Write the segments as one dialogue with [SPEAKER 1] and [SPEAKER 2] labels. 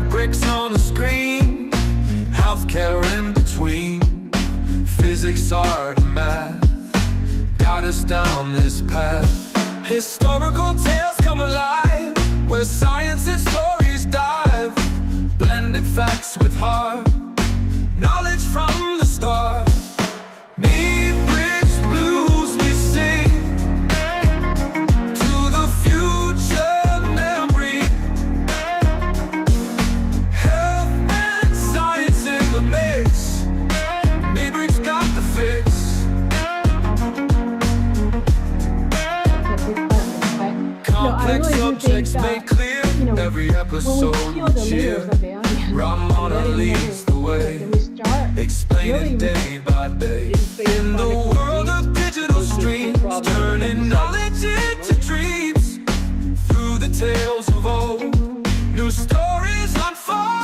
[SPEAKER 1] bricks on the screen, healthcare in between. Physics, art, and math got us down this path. Historical tales come alive, where science and stories dive. Blended facts with heart, knowledge from the start. Need bridge blues we sing to the future memory. Health and science in the mix. Need bridge got the fix. Complex subjects made clear. Every episode with cheer. Ramona leads the way, explaining day by day. In the world of digital streams, turning knowledge into dreams. Through the tales of old, new stories unfold.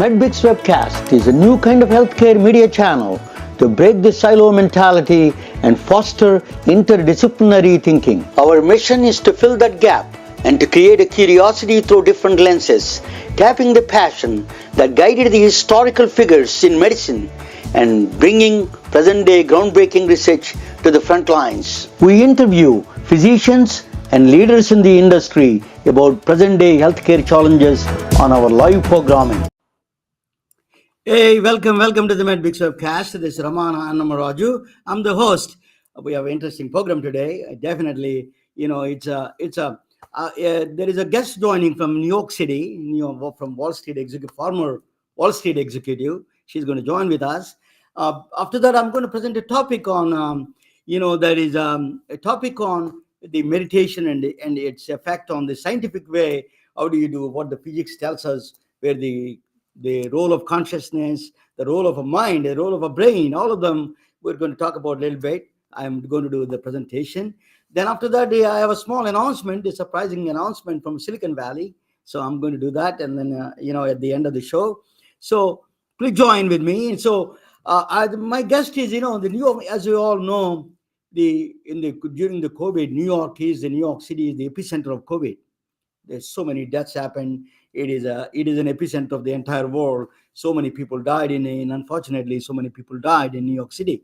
[SPEAKER 2] MedBits Webcast is a new kind of healthcare media channel to break the silo mentality and foster interdisciplinary thinking. Our mission is to fill that gap and to create a curiosity through different lenses, tapping the passion that guided the historical figures in medicine and bringing present-day groundbreaking research to the front lines. We interview physicians and leaders in the industry about present-day healthcare challenges on our live programming. Hey, welcome to the MedBits Webcast. This is Ramana Annamaraju. I'm the host. We have an interesting program today. Definitely, there is a guest joining from New York City, from Wall Street executive, former Wall Street executive. She's going to join with us. After that, I'm going to present a topic on, there is a topic on the meditation and its effect on the scientific way. How do you do what the physics tells us, where the role of consciousness, the role of a mind, the role of a brain, all of them we're going to talk about a little bit. I'm going to do the presentation. Then after that, I have a small announcement, a surprising announcement from Silicon Valley. So I'm going to do that. And then, at the end of the show. So please join with me. And so my guest is, the New York, as you all know, during the COVID, New York City is the epicenter of COVID. There's so many deaths happen. It is an epicenter of the entire world. So many people died unfortunately, so many people died in New York City.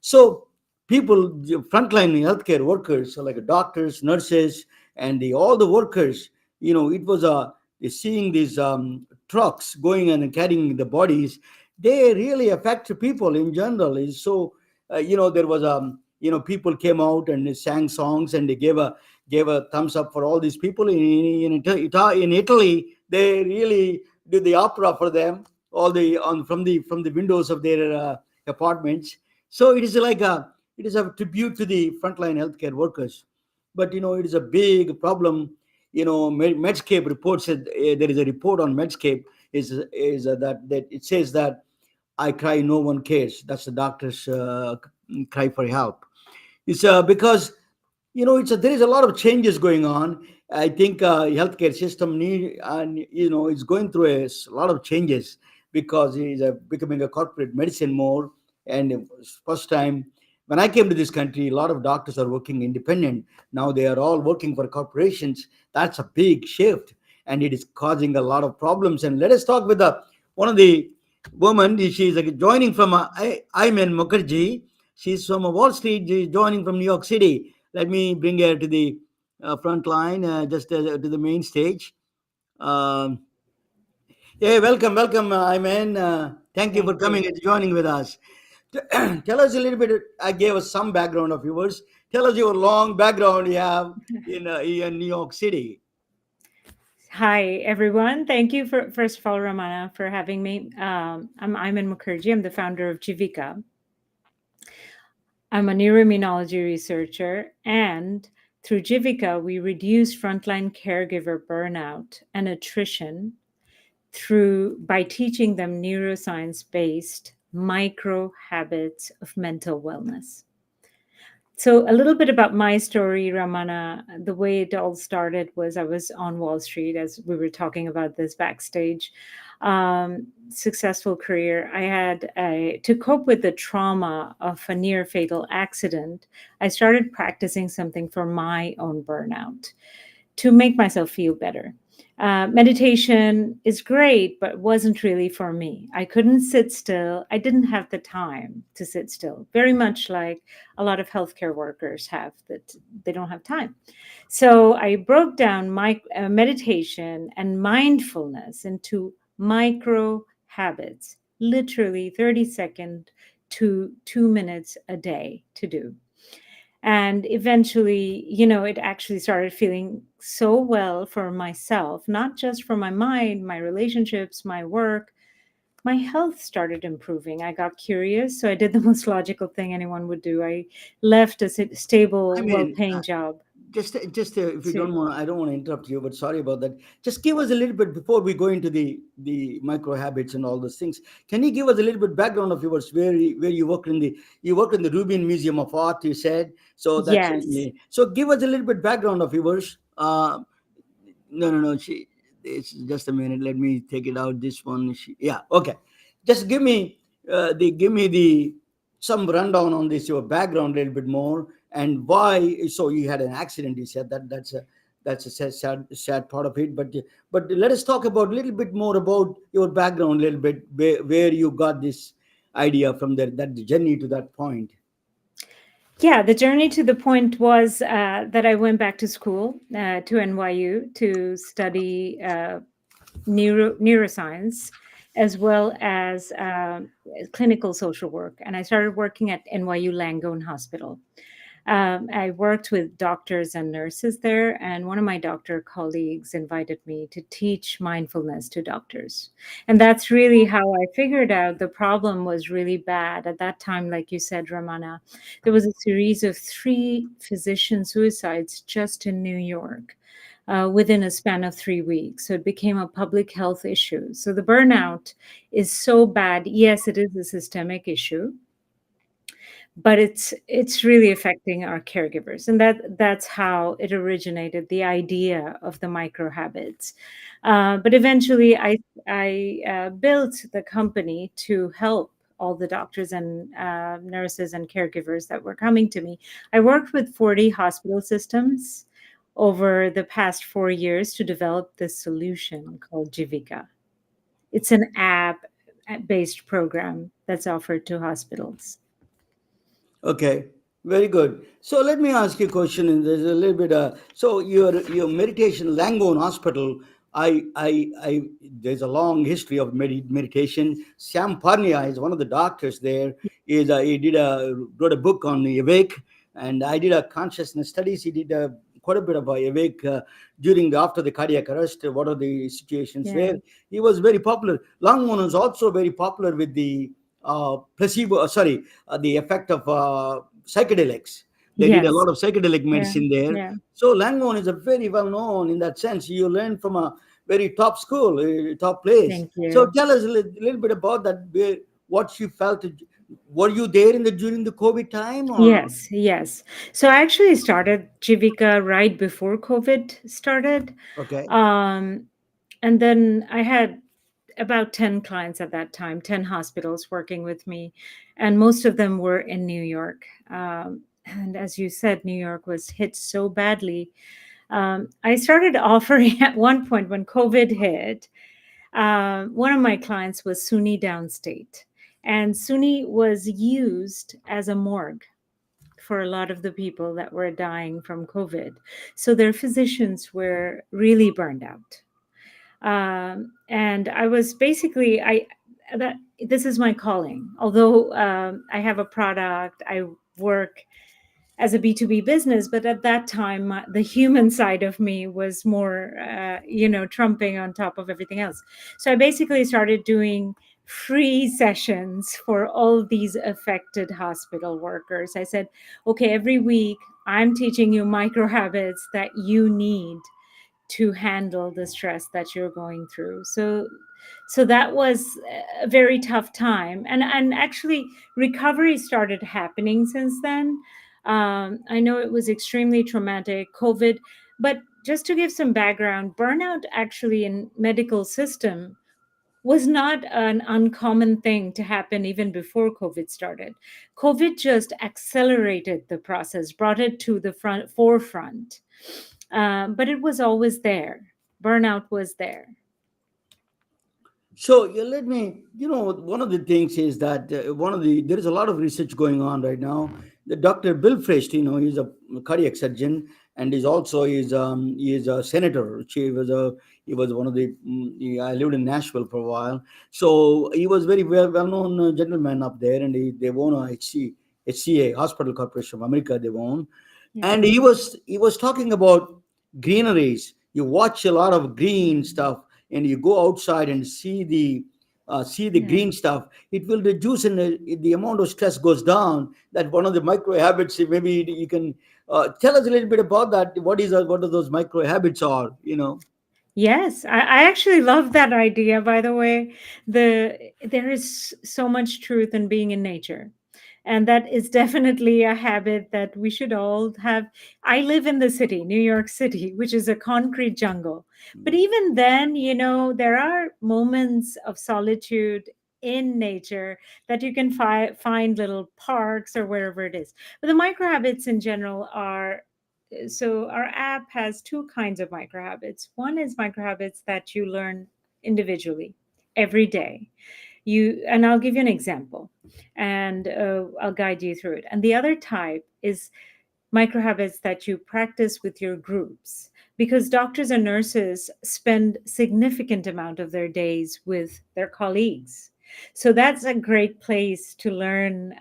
[SPEAKER 2] So people, frontline healthcare workers, so like doctors, nurses, and all the workers, it was seeing these trucks going and carrying the bodies. They really affect people in general. So, there was people came out and they sang songs and they gave a thumbs up for all these people. In Italy, they really did the opera for them, from the windows of their apartments. So it is a tribute to the frontline healthcare workers. But it is a big problem. Medscape reports that there is a report on Medscape that it says that I cry, no one cares. That's the doctor's cry for help. It's because there is a lot of changes going on. I think healthcare system is going through a lot of changes because it is becoming a corporate medicine more. And first time when I came to this country, a lot of doctors are working independent. Now they are all working for corporations. That's a big shift, and it is causing a lot of problems. And let us talk with one of the women. She's joining from Ayman Mukerji. She's from Wall Street. She's joining from New York City. Let me bring her to the front line, to the main stage. Welcome, Ayman. Thank you for coming and joining with us. Tell us a little bit. I gave us some background of yours. Tell us your long background you have in New York City.
[SPEAKER 3] Hi, everyone. Thank you first of all, Ramana, for having me. I'm Ayman Mukerji. I'm the founder of Jivika. I'm a neuroimmunology researcher, and through Jivika, we reduce frontline caregiver burnout and attrition by teaching them neuroscience-based micro habits of mental wellness. So, a little bit about my story, Ramana. The way it all started was I was on Wall Street, as we were talking about this backstage. Successful career. To cope with the trauma of a near fatal accident, I started practicing something for my own burnout to make myself feel better. Meditation is great, but wasn't really for me. I couldn't sit still. I didn't have the time to sit still, very much like a lot of healthcare workers have, that they don't have time. So I broke down my meditation and mindfulness into micro habits, literally 30-second to 2 minutes a day to do. And eventually, it actually started feeling so well for myself, not just for my mind, my relationships, my work. My health started improving. I got curious, so I did the most logical thing anyone would do. I left a
[SPEAKER 2] I
[SPEAKER 3] stable,
[SPEAKER 2] mean,
[SPEAKER 3] well-paying job.
[SPEAKER 2] just if you
[SPEAKER 3] So
[SPEAKER 2] don't want, I don't want to interrupt you, but sorry about that. Just give us a little bit before we go into the micro habits and all those things. Can you give us a little bit background of yours, where you worked in the Rubin Museum of Art? You said so. That's
[SPEAKER 3] yes,
[SPEAKER 2] so. Give us a little bit background of yours. No, no, no. It's just a minute. Let me take it out. This one. Yeah. Okay. Just give me the some rundown on this your background a little bit more and why. So you had an accident. You said that's a sad part of it. But let us talk about a little bit more about your background a little bit where you got this idea from there, that journey to that point.
[SPEAKER 3] yeah. The journey to the point was that I went back to school, to NYU, to study neuroscience, as well as clinical social work. And I started working at NYU Langone Hospital. I worked with doctors and nurses there, and one of my doctor colleagues invited me to teach mindfulness to doctors. And that's really how I figured out the problem was really bad. At that time, like you said, Ramana, there was a series of 3 physician suicides just in New York. Within a span of 3 weeks. So it became a public health issue. So the burnout is so bad. Yes, it is a systemic issue, but it's really affecting our caregivers, and that's how it originated, the idea of the micro habits. But eventually I built the company to help all the doctors and nurses and caregivers that were coming to me. I worked with 40 hospital systems over the past 4 years to develop this solution called Jivika. It's an app based program that's offered to hospitals.
[SPEAKER 2] Okay, very good. So let me ask you a question. And there's a little bit. So your meditation, Langone Hospital. I. There's a long history of meditation. Sam Parnia is one of the doctors there. He wrote a book on the awake, and I did a consciousness studies. He did quite a bit of awake after the cardiac arrest. What are the situations
[SPEAKER 3] Yeah.
[SPEAKER 2] where he was very popular. Langone was also very popular with the placebo. Sorry, the effect of psychedelics. They did a
[SPEAKER 3] Yes.
[SPEAKER 2] lot of psychedelic
[SPEAKER 3] Yeah.
[SPEAKER 2] medicine there.
[SPEAKER 3] Yeah.
[SPEAKER 2] So Langone is a very well known in that sense. You learn from a very top school, top place.
[SPEAKER 3] Thank
[SPEAKER 2] So
[SPEAKER 3] you.
[SPEAKER 2] tell us a little bit about that. What you felt. Were you there during the COVID time or
[SPEAKER 3] Yes, yes. So I actually started Jivika right before COVID started.
[SPEAKER 2] okay?
[SPEAKER 3] Um, and then I had about 10 clients at that time, 10 hospitals working with me, and most of them were in New York. And as you said, New York was hit so badly. I started offering at one point when COVID hit. One of my clients was SUNY Downstate, and SUNY was used as a morgue for a lot of the people that were dying from COVID. So their physicians were really burned out. And I was basically, I that this is my calling. Although I have a product, I work as a B2B business, but at that time, the human side of me was more, trumping on top of everything else. So I basically started doing free sessions for all these affected hospital workers. I said, okay, every week I'm teaching you micro habits that you need to handle the stress that you're going through. So So that was a very tough time. And actually, recovery started happening since then. I know it was extremely traumatic, COVID, but just to give some background, burnout actually in medical system was not an uncommon thing to happen even before COVID started. COVID just accelerated the process, brought it to the forefront. But it was always there. Burnout was there.
[SPEAKER 2] So let me, one of the things is that there is a lot of research going on right now. The Dr. Bill Frist, he's a cardiac surgeon, and he is a senator. He was one of the, I lived in Nashville for a while, so he was very well known gentleman up there, and they own a HCA Hospital Corporation of America. They own,
[SPEAKER 3] Yeah.
[SPEAKER 2] and he was talking about greeneries. You watch a lot of green stuff, and you go outside and see the
[SPEAKER 3] Yeah.
[SPEAKER 2] green stuff. It will reduce, and the amount of stress goes down. That one of the micro habits. Maybe you can tell us a little bit about that. What are those micro habits are?
[SPEAKER 3] Yes, I actually love that idea, by the way. There is so much truth in being in nature. And that is definitely a habit that we should all have. I live in the city, New York City, which is a concrete jungle. But even then, there are moments of solitude in nature that you can find little parks or wherever it is. But the micro habits in general are, so our app has two kinds of micro habits. One is micro habits that you learn individually every day. And I'll give you an example, and I'll guide you through it. And the other type is micro habits that you practice with your groups, because doctors and nurses spend significant amount of their days with their colleagues. So that's a great place to learn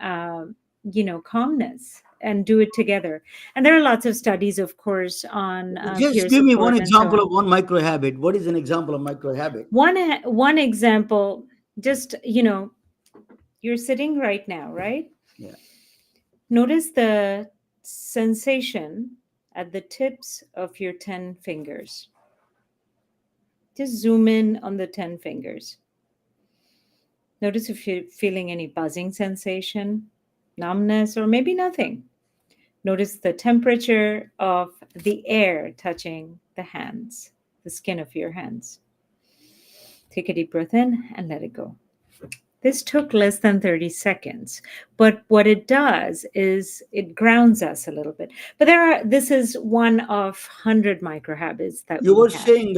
[SPEAKER 3] calmness and do it together. And there are lots of studies, of course, on
[SPEAKER 2] Just
[SPEAKER 3] peer
[SPEAKER 2] give me one
[SPEAKER 3] support and so
[SPEAKER 2] example
[SPEAKER 3] on.
[SPEAKER 2] of one micro habit. What is an example of micro habit?
[SPEAKER 3] One example, just you're sitting right now, right?
[SPEAKER 2] Yeah.
[SPEAKER 3] Notice the sensation at the tips of your 10 fingers. Just zoom in on the 10 fingers. Notice if you're feeling any buzzing sensation, numbness, or maybe nothing. Notice the temperature of the air touching the hands, the skin of your hands. Take a deep breath in and let it go. This took less than 30 seconds, but what it does is it grounds us a little bit. But this is one of 100 micro habits that
[SPEAKER 2] You
[SPEAKER 3] we
[SPEAKER 2] were
[SPEAKER 3] have.
[SPEAKER 2] saying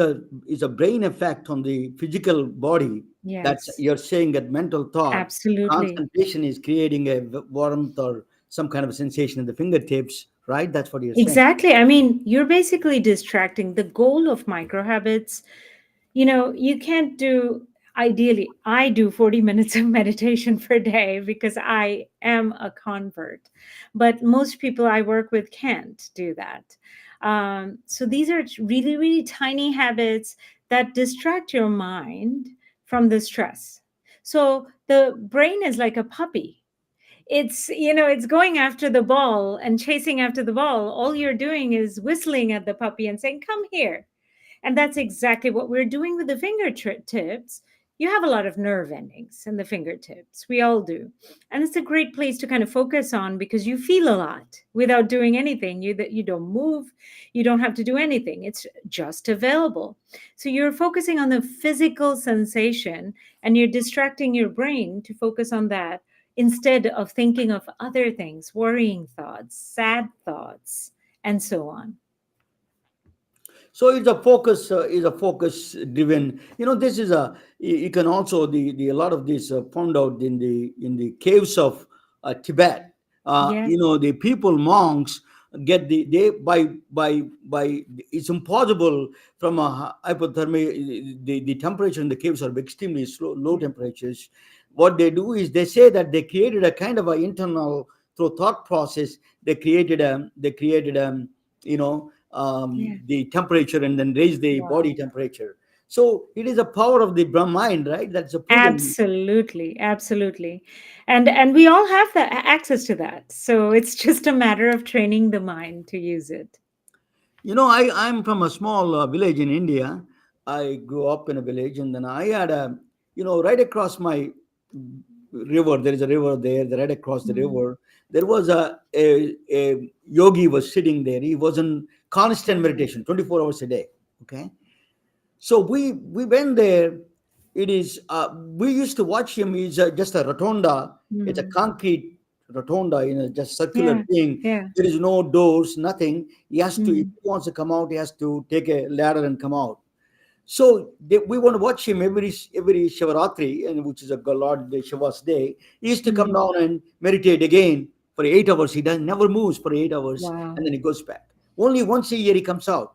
[SPEAKER 2] is a brain effect on the physical body. That's
[SPEAKER 3] Yes,
[SPEAKER 2] you're saying that mental thought,
[SPEAKER 3] absolutely.
[SPEAKER 2] concentration is creating a warmth or some kind of sensation in the fingertips, right? That's what you're saying.
[SPEAKER 3] Exactly. I mean, you're basically distracting. The goal of micro habits, you can't do, ideally, I do 40 minutes of meditation per day because I am a convert. But most people I work with can't do that. So these are really, really tiny habits that distract your mind from the stress. So the brain is like a puppy. It's going after the ball and chasing after the ball. All you're doing is whistling at the puppy and saying, "Come here." And that's exactly what we're doing with the fingertips. You have a lot of nerve endings in the fingertips. We all do. And it's a great place to kind of focus on because you feel a lot without doing anything. You don't move, you don't have to do anything. It's just available. So you're focusing on the physical sensation and you're distracting your brain to focus on that instead of thinking of other things, worrying thoughts, sad thoughts, and so on.
[SPEAKER 2] So it's a focus, driven. This is you can also the a lot of this found out in the caves of Tibet.
[SPEAKER 3] Yes.
[SPEAKER 2] The people monks get they by it's impossible from a hypothermia. The temperature in the caves are extremely low
[SPEAKER 3] Yeah.
[SPEAKER 2] temperatures. What they do is they say that they created a kind of a internal, through thought process. They created
[SPEAKER 3] Yeah.
[SPEAKER 2] the temperature, and then raise the body
[SPEAKER 3] Wow.
[SPEAKER 2] temperature. So it is a power of the mind, right? That's a proven.
[SPEAKER 3] Absolutely, absolutely. And we all have that access to that. So it's just a matter of training the mind to I'm
[SPEAKER 2] I'm from a small village in India. I grew up in a village, and then I had a, right across my river. There is a river there. Right across the
[SPEAKER 3] Mm.
[SPEAKER 2] river, there was a yogi was sitting there. He was in constant meditation, 24 hours a day. Okay, so we went there. It is we used to watch him. He's just a rotunda. It's a
[SPEAKER 3] Mm.
[SPEAKER 2] concrete rotunda, just circular
[SPEAKER 3] Yeah.
[SPEAKER 2] thing.
[SPEAKER 3] Yeah.
[SPEAKER 2] There is no doors, nothing. He has to, if
[SPEAKER 3] Mm.
[SPEAKER 2] he wants to come out, he has to take a ladder and come out. So we want to watch him every Shivaratri, and which is a Lord Shiva's day. He used to come
[SPEAKER 3] Mm.
[SPEAKER 2] down and meditate again for 8 hours. He doesn't never moves for 8 hours,
[SPEAKER 3] Wow.
[SPEAKER 2] and then he goes back. Only once a year he comes out.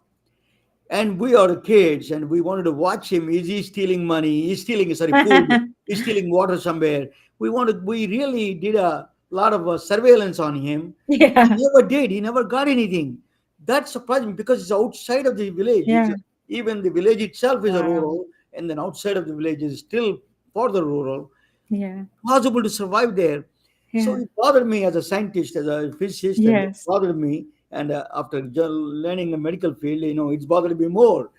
[SPEAKER 2] And we are kids, and we wanted to watch him. Is he stealing money? He's stealing, sorry, food. He's stealing water somewhere. We really did a lot of surveillance on him. He
[SPEAKER 3] Yeah.
[SPEAKER 2] never did. He never got anything. That surprised me because it's outside of the village.
[SPEAKER 3] Yeah.
[SPEAKER 2] Even the village itself is a
[SPEAKER 3] Wow.
[SPEAKER 2] rural, and then outside of the village is still further rural.
[SPEAKER 3] Yeah.
[SPEAKER 2] Possible to survive there. So
[SPEAKER 3] Yeah.
[SPEAKER 2] it bothered me as a scientist, as a physicist, and it
[SPEAKER 3] Yes.
[SPEAKER 2] bothered me. And after learning the medical field, it's bothered me more.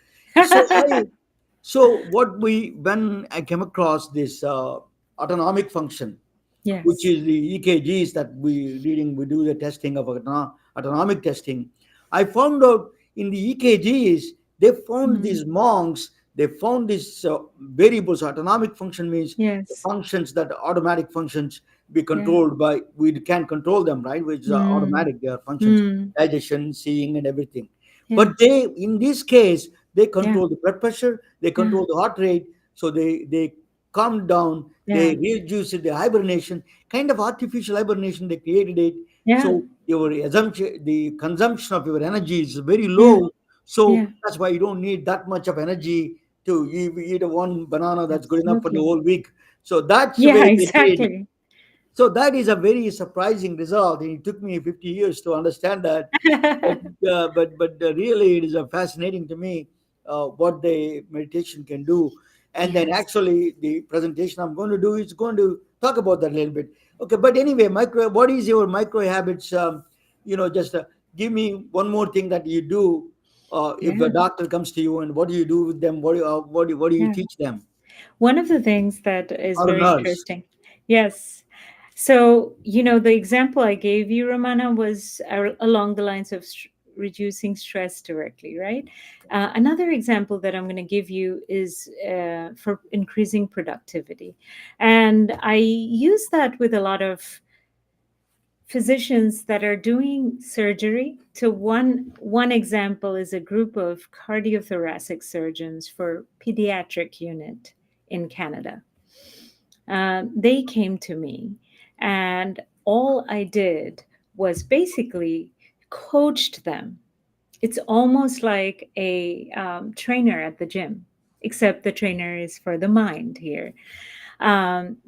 [SPEAKER 2] So what we when I came across this autonomic function, which
[SPEAKER 3] Yes.
[SPEAKER 2] is the EKGs that we do the testing of autonomic testing. I found out in the EKGs they found
[SPEAKER 3] Mm.
[SPEAKER 2] these monks. They found these variables. Autonomic function means the
[SPEAKER 3] Yes.
[SPEAKER 2] functions that are automatic functions be
[SPEAKER 3] Yeah.
[SPEAKER 2] controlled by, we can't control them, right? Which are
[SPEAKER 3] Mm.
[SPEAKER 2] automatic. They are functions,
[SPEAKER 3] Mm.
[SPEAKER 2] digestion, seeing, and everything. But
[SPEAKER 3] Yeah.
[SPEAKER 2] they, in this case, they
[SPEAKER 3] Yeah.
[SPEAKER 2] control the blood pressure. They
[SPEAKER 3] Yeah.
[SPEAKER 2] control the heart rate. So they calm down.
[SPEAKER 3] Yeah.
[SPEAKER 2] They reduce the hibernation, kind of artificial hibernation. They created it.
[SPEAKER 3] Yeah.
[SPEAKER 2] So your assumption, the consumption of your energy is very
[SPEAKER 3] Yeah.
[SPEAKER 2] low. So
[SPEAKER 3] Yeah.
[SPEAKER 2] that's why you don't need that much of energy to eat a one banana. That's good enough for the
[SPEAKER 3] Absolutely.
[SPEAKER 2] whole week. So that's the
[SPEAKER 3] Yeah.
[SPEAKER 2] way they did.
[SPEAKER 3] Exactly.
[SPEAKER 2] So that is a very surprising result, and it took me 50 years to understand that. But really, it is fascinating to me what the meditation can do. And then
[SPEAKER 3] Yes.
[SPEAKER 2] actually, the presentation I'm going to do is going to talk about that a little bit. Okay, but anyway, micro. What is your micro habits? Just give me one more thing that you do. If a
[SPEAKER 3] Yeah.
[SPEAKER 2] doctor comes to you, and what do you do with them? What do you
[SPEAKER 3] Yeah.
[SPEAKER 2] teach them?
[SPEAKER 3] One of the things that is
[SPEAKER 2] Or a
[SPEAKER 3] very
[SPEAKER 2] nurse?
[SPEAKER 3] interesting. Yes. So, the example I gave you, Romana, was along the lines of reducing stress directly, right? Another example that I'm going to give you is for increasing productivity. And I use that with a lot of physicians that are doing surgery. So one example is a group of cardiothoracic surgeons for pediatric unit in Canada. They came to me, and all I did was basically coached them. It's almost like a trainer at the gym, except the trainer is for the mind here.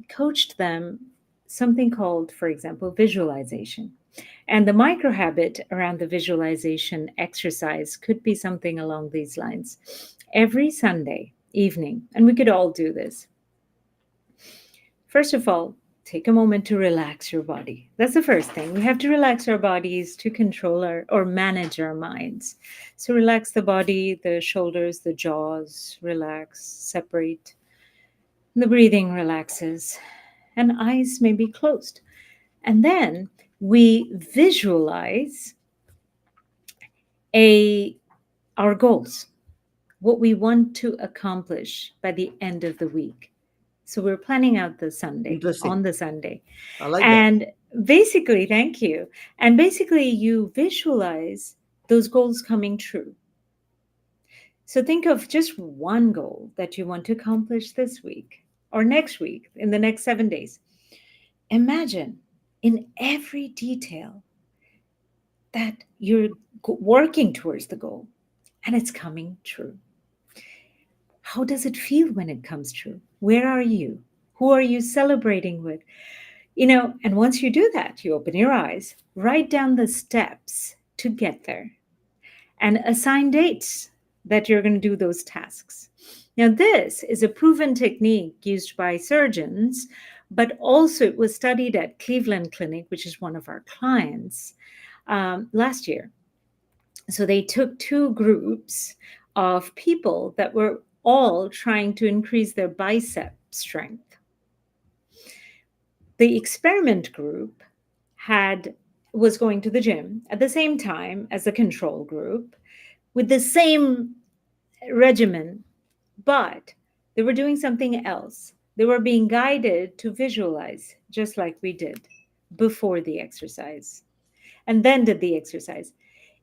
[SPEAKER 3] Coached them something called, for example, visualization. And the micro habit around the visualization exercise could be something along these lines. Every Sunday evening, and we could all do this. First of all, take a moment to relax your body. That's the first thing. We have to relax our bodies to control our or manage our minds. So relax the body, the shoulders, the jaws, relax, separate. The breathing relaxes, and eyes may be closed. And then we visualize a our goals, what we want to accomplish by the end of the week. So we're planning out the Sunday,
[SPEAKER 2] Interesting.
[SPEAKER 3] on the Sunday.
[SPEAKER 2] I like that.
[SPEAKER 3] And basically, thank you. And basically, you visualize those goals coming true. So think of just one goal that you want to accomplish this week or next week, in the next 7 days. Imagine in every detail that you're working towards the goal and it's coming true. How does it feel when it comes true? Where are you? Who are you celebrating with? And once you do that, you open your eyes, write down the steps to get there, and assign dates that you're going to do those tasks. Now, this is a proven technique used by surgeons, but also it was studied at Cleveland Clinic, which is one of our clients, last year. So they took two groups of people that were all trying to increase their bicep strength. The experiment group had was going to the gym at the same time as the control group with the same regimen, but they were doing something else. They were being guided to visualize, just like we did before the exercise, and then did the exercise.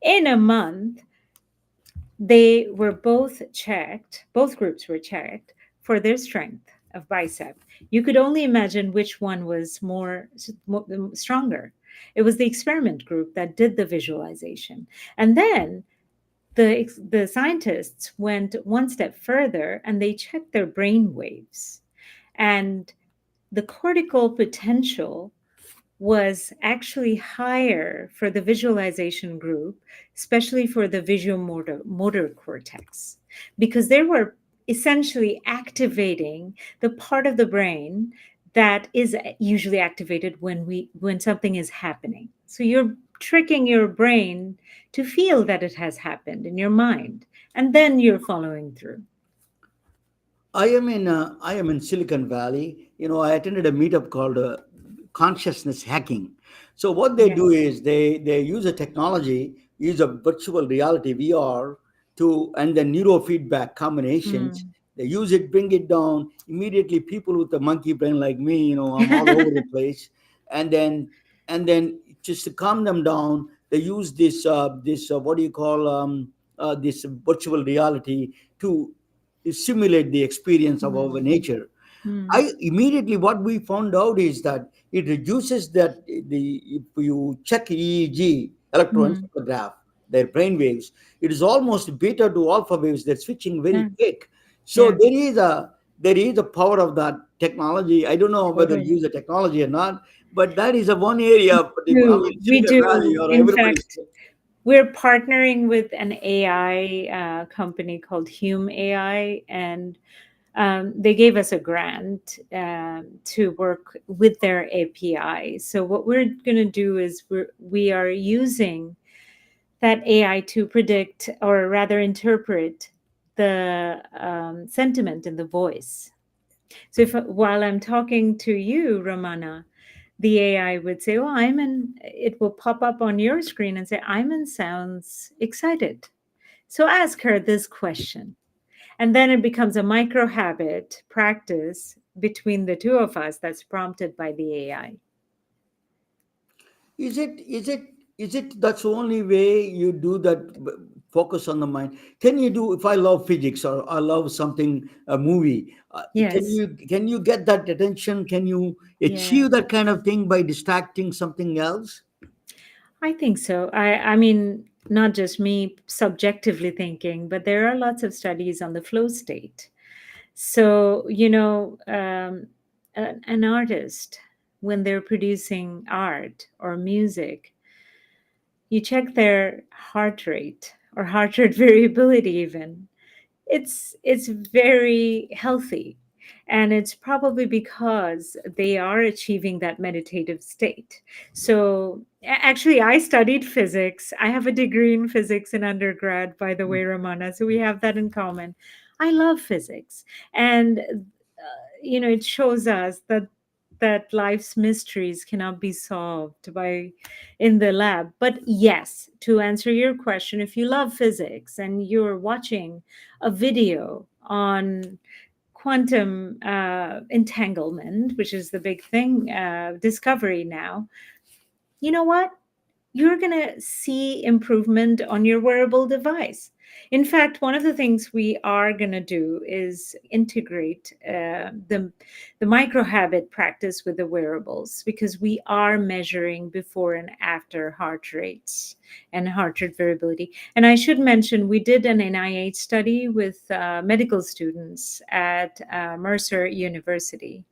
[SPEAKER 3] In a month, they were both groups were checked for their strength of bicep. You could only imagine which one was more stronger. It was the experiment group that did the visualization. And then the scientists went one step further and they checked their brain waves. And the cortical potential was actually higher for the visualization group, especially for the visual motor cortex, because they were essentially activating the part of the brain that is usually activated when something is happening. So you're tricking your brain to feel that it has happened in your mind, and then you're following through.
[SPEAKER 2] I am in Silicon Valley. I attended a meetup called consciousness hacking. So what they do
[SPEAKER 3] Yes.
[SPEAKER 2] is they use a technology, use a virtual reality VR to and then neurofeedback combinations.
[SPEAKER 3] Mm.
[SPEAKER 2] They use it, bring it down immediately. People with a monkey brain like me, I'm all over the place, and then just to calm them down, they use this what do you call this virtual reality to simulate the experience of our
[SPEAKER 3] Mm.
[SPEAKER 2] nature.
[SPEAKER 3] Mm.
[SPEAKER 2] I immediately what we found out is that it reduces that the if you check EEG
[SPEAKER 3] Mm.
[SPEAKER 2] electroencephalograph, their brain waves, it is almost beta to alpha waves. They're switching very
[SPEAKER 3] Yeah.
[SPEAKER 2] quick. So
[SPEAKER 3] Yeah.
[SPEAKER 2] there is a power of that technology. I don't know whether you
[SPEAKER 3] Totally.
[SPEAKER 2] use the technology or not, but that is a one area. I mean,
[SPEAKER 3] We
[SPEAKER 2] Silicon Valley
[SPEAKER 3] do.
[SPEAKER 2] or
[SPEAKER 3] In
[SPEAKER 2] everybody's.
[SPEAKER 3] fact, we're partnering with an AI company called Hume AI, and they gave us a grant to work with their API. So what we're going to do is we are using that AI to predict, or rather interpret, the sentiment in the voice. So if while I'm talking to you, Ramana, the AI would say, "Oh, Ayman," it will pop up on your screen and say, "Ayman sounds excited." So ask her this question. And then it becomes a micro habit practice between the two of us that's prompted by the AI.
[SPEAKER 2] Is it that's the only way you do that? Focus on the mind. Can you do if I love physics or I love something a movie? Can
[SPEAKER 3] Yes.
[SPEAKER 2] you get that attention? Can you
[SPEAKER 3] Yeah.
[SPEAKER 2] achieve that kind of thing by distracting something else?
[SPEAKER 3] I think so. I mean, not just me subjectively thinking, but there are lots of studies on the flow state. So, an artist, when they're producing art or music, you check their heart rate or heart rate variability even. It's very healthy, and it's probably because they are achieving that meditative state. So actually, I studied physics. I have a degree in physics in undergrad, by the way, Ramana, so we have that in common. I love physics, and it shows us that life's mysteries cannot be solved by in the lab. But yes, to answer your question, if you love physics and you're watching a video on quantum entanglement, which is the big thing, discovery now, you know what? You're going to see improvement on your wearable device. In fact, one of the things we are going to do is integrate the micro habit practice with the wearables, because we are measuring before and after heart rates and heart rate variability. And I should mention, we did an NIH study with medical students at Mercer University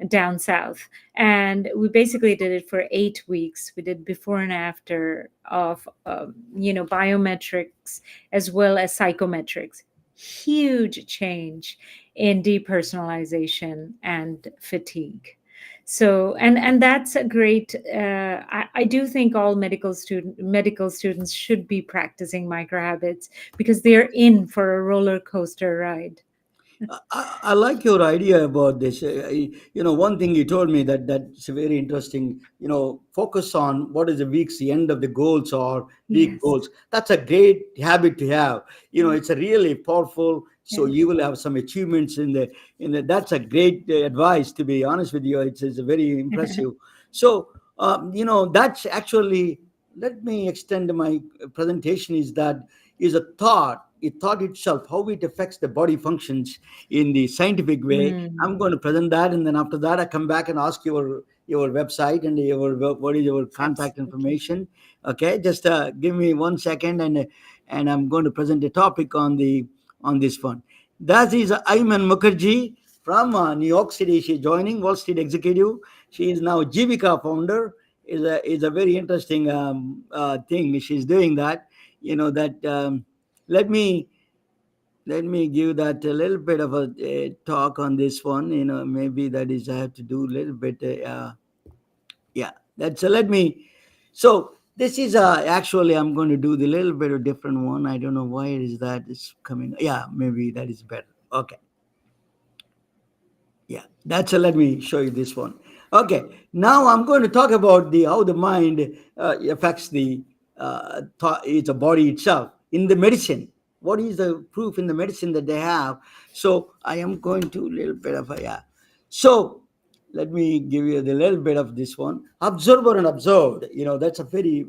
[SPEAKER 3] down south, and we basically did it for 8 weeks. We did before and after of biometrics as well as psychometrics. Huge change in depersonalization and fatigue. So, and that's a great, I do think all medical students should be practicing micro habits, because they're in for a roller coaster ride.
[SPEAKER 2] I like your idea about this. One thing you told me that's very interesting. Focus on what is the week's the end of the goals or week
[SPEAKER 3] Yes.
[SPEAKER 2] goals. That's a great habit to have.
[SPEAKER 3] Yeah.
[SPEAKER 2] It's a really powerful. So
[SPEAKER 3] Yeah.
[SPEAKER 2] you will have some achievements in the. That's a great advice. To be honest with you, it's very impressive. So that's actually. Let me extend my presentation. Is a thought. A thought itself, how it affects the body functions in the scientific way. I'm
[SPEAKER 3] Mm,
[SPEAKER 2] going to present that, and then after that, I come back and ask your website and what is your contact
[SPEAKER 3] absolutely.
[SPEAKER 2] information. Okay, just give me 1 second, and I'm going to present a topic on this one. That is Ayman Mukerji from New York City. She's joining Wall Street executive. She is now Jivika founder. Is a very interesting thing. She's doing that. That. Let me give that a little bit of a talk on this one. Maybe that is I have to do a little bit. Yeah, that's let me. So this is actually I'm going to do the little bit of different one. I don't know why it is that it's coming. Yeah, maybe that is better. Okay. Yeah, that's let me show you this one. Okay, now I'm going to talk about the how the mind affects the thought, it's a body itself in the medicine. What is the proof in the medicine that they have? So I am going to a little bit of a yeah. So let me give you the little bit of this one. Observer and observed. That's a very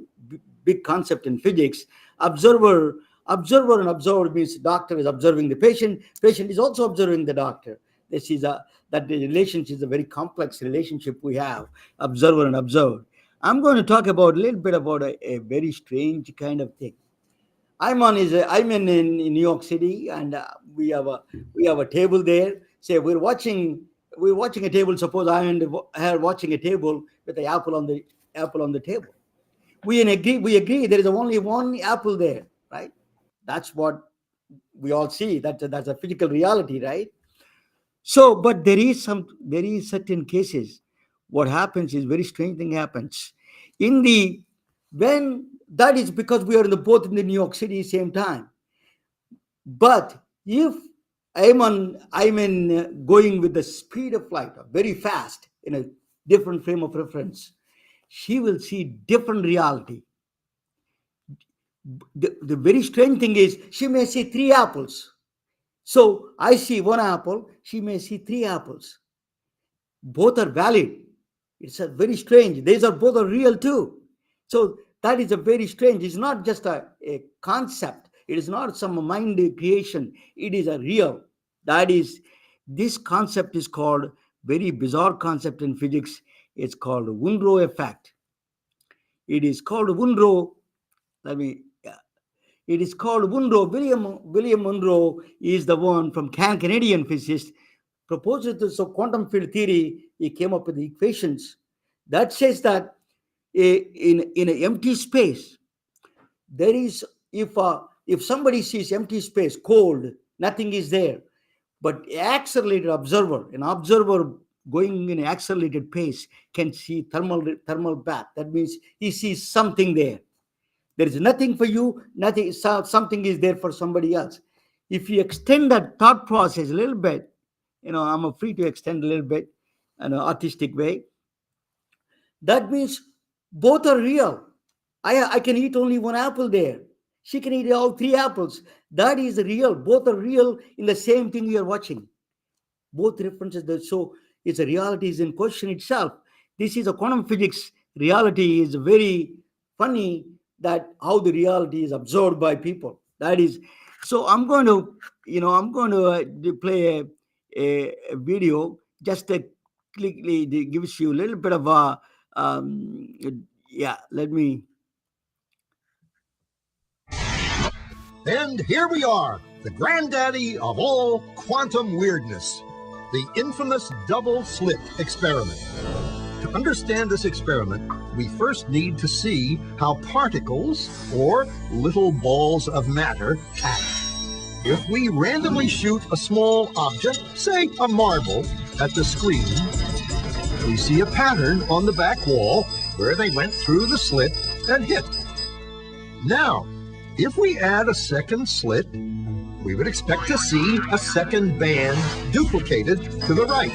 [SPEAKER 2] big concept in physics. Observer and observed means doctor is observing the patient. Patient is also observing the doctor. This is a that the relationship is a very complex relationship we have, observer and observed. I'm going to talk about a little bit about a very strange kind of thing. I'm in New York City, and we have a table there. Say we're watching a table. Suppose I'm watching a table with the apple on the table. We agree there is only one apple there, right? That's what we all see. That's a physical reality, right? So, but there is certain cases. What happens is very strange thing happens. In the when that is because we are in the both in the New York City same time. But if I'm in going with the speed of light, very fast in a different frame of reference, she will see different reality. The very strange thing is she may see three apples. So I see one apple, she may see three apples. Both are valid. It's a very strange. These are both are real too. So that is a very strange. It's not just a concept. It is not some mind creation. It is a real. That is, this concept is called very bizarre concept in physics. It's called Monroe effect. It is called Monroe. Let me. Yeah. It is called Monroe. William Monroe is the one from Canadian physicist proposed this quantum field theory. He came up with the equations that says that in an empty space there is if somebody sees empty space cold, nothing is there, but an observer going in accelerated pace can see thermal bath. That means he sees something there. There is nothing for you, nothing. Something is there for somebody else. If you extend that thought process a little bit, I'm free to extend a little bit in an artistic way. That means both are real. I can eat only one apple there. She can eat all three apples. That is real. Both are real in the same thing you are watching. Both references that so it's a reality is in question itself. This is a quantum physics. Reality is very funny that how the reality is absorbed by people. That is so. I'm going to play a video just to quickly gives you a little bit of a yeah. Let me.
[SPEAKER 4] And here we are, the granddaddy of all quantum weirdness, the infamous double slit experiment. To understand this experiment, we first need to see how particles, or little balls of matter, act. If we randomly shoot a small object, say a marble, at the screen, we see a pattern on the back wall where they went through the slit and hit. Now, if we add a second slit, we would expect to see a second band duplicated to the right.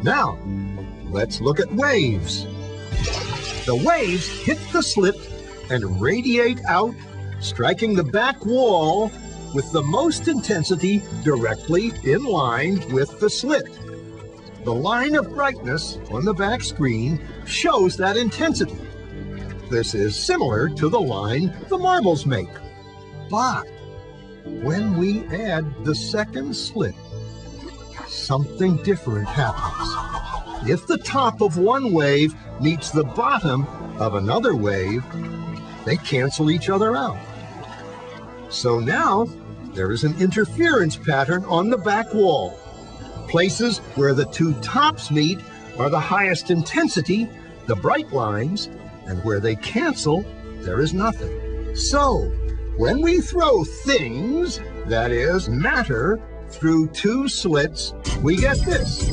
[SPEAKER 4] Now, let's look at waves. The waves hit the slit and radiate out, striking the back wall with the most intensity directly in line with the slit. The line of brightness on the back screen shows that intensity. This is similar to the line the marbles make. But when we add the second slit, something different happens. If the top of one wave meets the bottom of another wave, they cancel each other out. So now there is an interference pattern on the back wall. Places where the two tops meet are the highest intensity, the bright lines, and where they cancel, there is nothing. So when we throw things, that is matter, through two slits, we get this,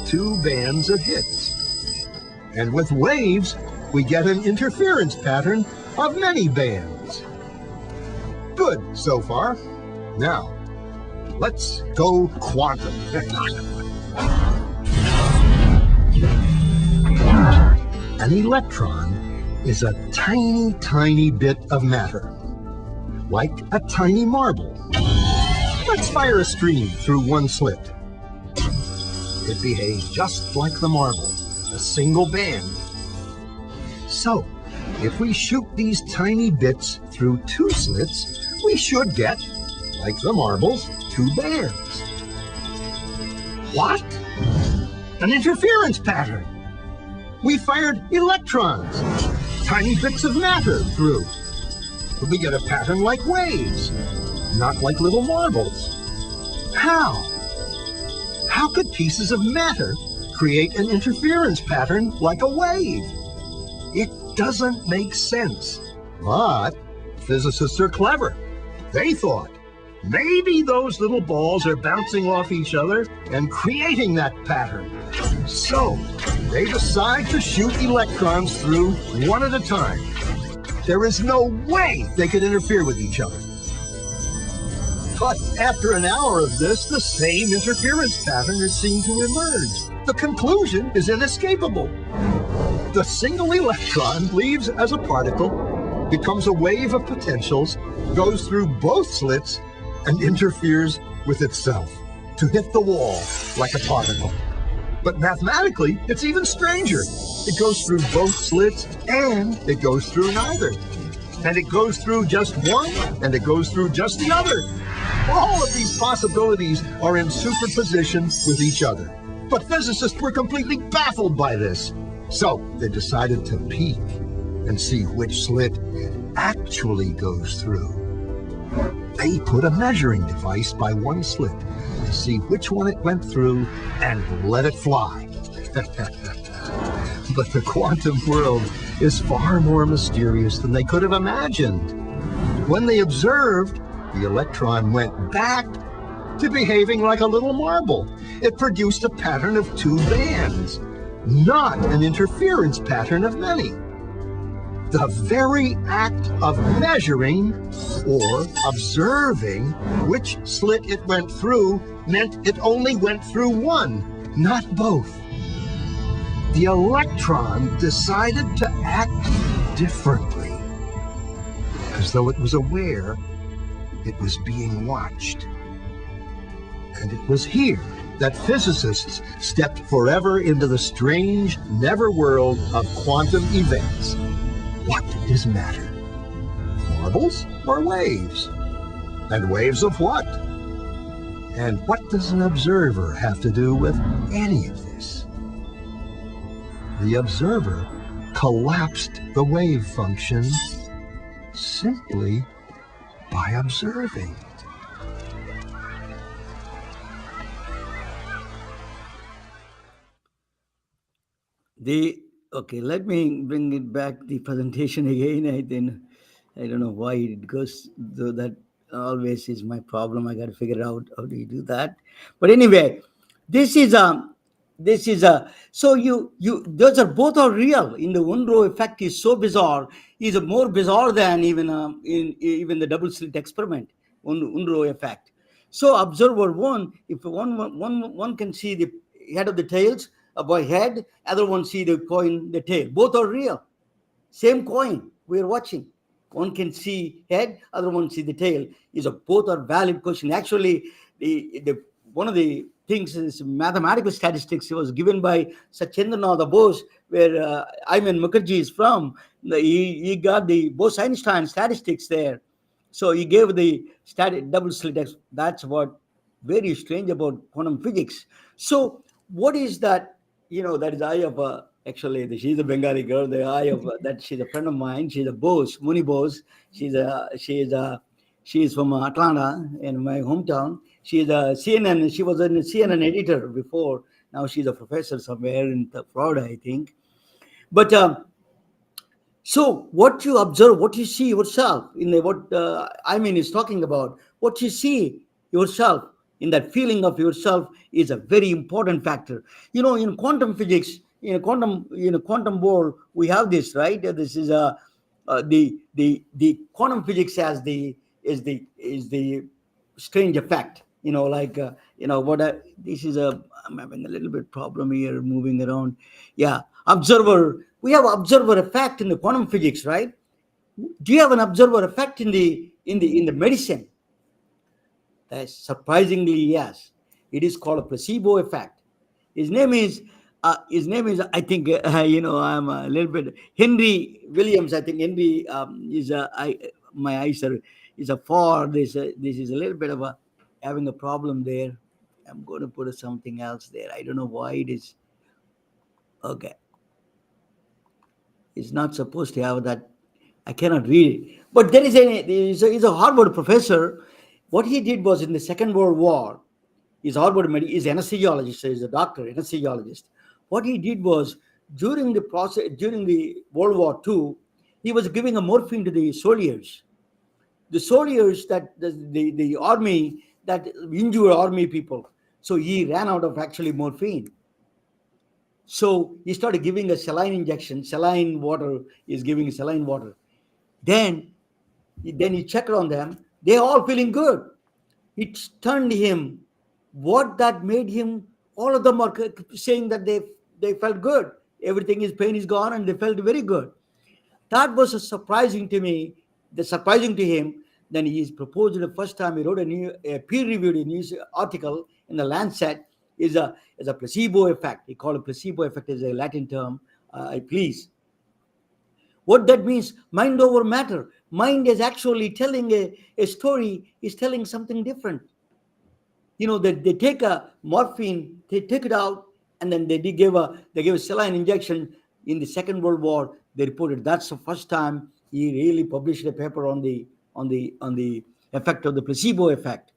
[SPEAKER 4] two bands of hits. And with waves, we get an interference pattern of many bands. Good so far. Now, let's go quantum. An electron is a tiny, tiny bit of matter, like a tiny marble. Let's fire a stream through one slit. It behaves just like the marble, a single band. So, if we shoot these tiny bits through two slits, we should get, like the marbles, two bands. What? An interference pattern. We fired electrons, tiny bits of matter through. But we get a pattern like waves, not like little marbles. How? How could pieces of matter create an interference pattern like a wave? It doesn't make sense. But physicists are clever. They thought, maybe those little balls are bouncing off each other and creating that pattern. So they decide to shoot electrons through one at a time. There is no way they could interfere with each other. But after an hour of this, the same interference pattern is seen to emerge. The conclusion is inescapable. The single electron leaves as a particle, becomes a wave of potentials, goes through both slits, and interferes with itself to hit the wall like a particle. But mathematically, it's even stranger. It goes through both slits and it goes through neither. And it goes through just one and it goes through just the other. All of these possibilities are in superposition with each other. But physicists were completely baffled by this. So they decided to peek and see which slit it actually goes through. They put a measuring device by one slit to see which one it went through and let it fly. But the quantum world is far more mysterious than they could have imagined. When they observed, the electron went back to behaving like a little marble. It produced a pattern of two bands, not an interference pattern of many. The very act of measuring or observing which slit it went through meant it only went through one, not both. The electron decided to act differently, as though it was aware it was being watched. And it was here that physicists stepped forever into the strange, never world of quantum events. What is matter? Marbles or waves? And waves of what? And what does an observer have to do with any of this? The observer collapsed the wave function simply by observing.
[SPEAKER 2] Okay, let me bring it back, the presentation again. I don't know why it goes, though that always is my problem. I got to figure out how do you do that. But anyway, this is this is a so you those are both are real. In the Unro effect is so bizarre, is a more bizarre than even the double slit experiment. Unro effect. So observer one, if one can see the head of the tails by head, other one see the coin the tail, both are real. Same coin we are watching. One can see head, other one see the tail. Is a both are valid question. Actually, the one of the things is mathematical statistics. It was given by Sachindranath Bose, where Ayman Mukerji is from. He got the Bose-Einstein statistics there. So he gave the static double slit. That's what very strange about quantum physics. So what is that? That is eye of actually she's a Bengali girl. The eye of that she's a friend of mine. She's a Bose, Muni Bose. She is from Atlanta in my hometown. She is a CNN. She was a CNN editor before. Now she's a professor somewhere in Florida, I think. But so what you observe, what you see yourself in what Ayman is talking about, what you see yourself in that feeling of yourself is a very important factor. In quantum physics, in a quantum world, we have this, right? This is the quantum physics as the is the strange effect. This is a I'm having a little bit problem here moving around. Yeah, observer. We have observer effect in the quantum physics, right? Do you have an observer effect in the medicine? Surprisingly, yes. It is called a placebo effect. His name is I think I'm a little bit Henry Williams. I think Henry is my eyes are is a far this is a little bit of a having a problem there. I'm going to put something else there. I don't know why it is. Okay, it's not supposed to have that. I cannot read it. But he's a Harvard professor. What he did was in the Second World War, he's he's anesthesiologist, he's a doctor, anesthesiologist. What he did was during the World War II, he was giving a morphine to the soldiers. The soldiers that the army that injured army people. So he ran out of actually morphine. So he started giving a saline injection, saline water. He's giving saline water. Then, then he checked on them. They're all feeling good. It stunned him. What that made him, all of them are saying that they felt good. Everything is pain is gone and they felt very good. That was surprising to me. Surprising to him. Then he proposed the first time he wrote a peer-reviewed news article in the Lancet is a placebo effect. He called it placebo effect as a Latin term. Please. What that means, mind over matter. Mind is actually telling a story, is telling something different. They take a morphine, they take it out, and then they give a saline injection in the Second World War. They reported that's the first time he really published a paper on the effect of the placebo effect.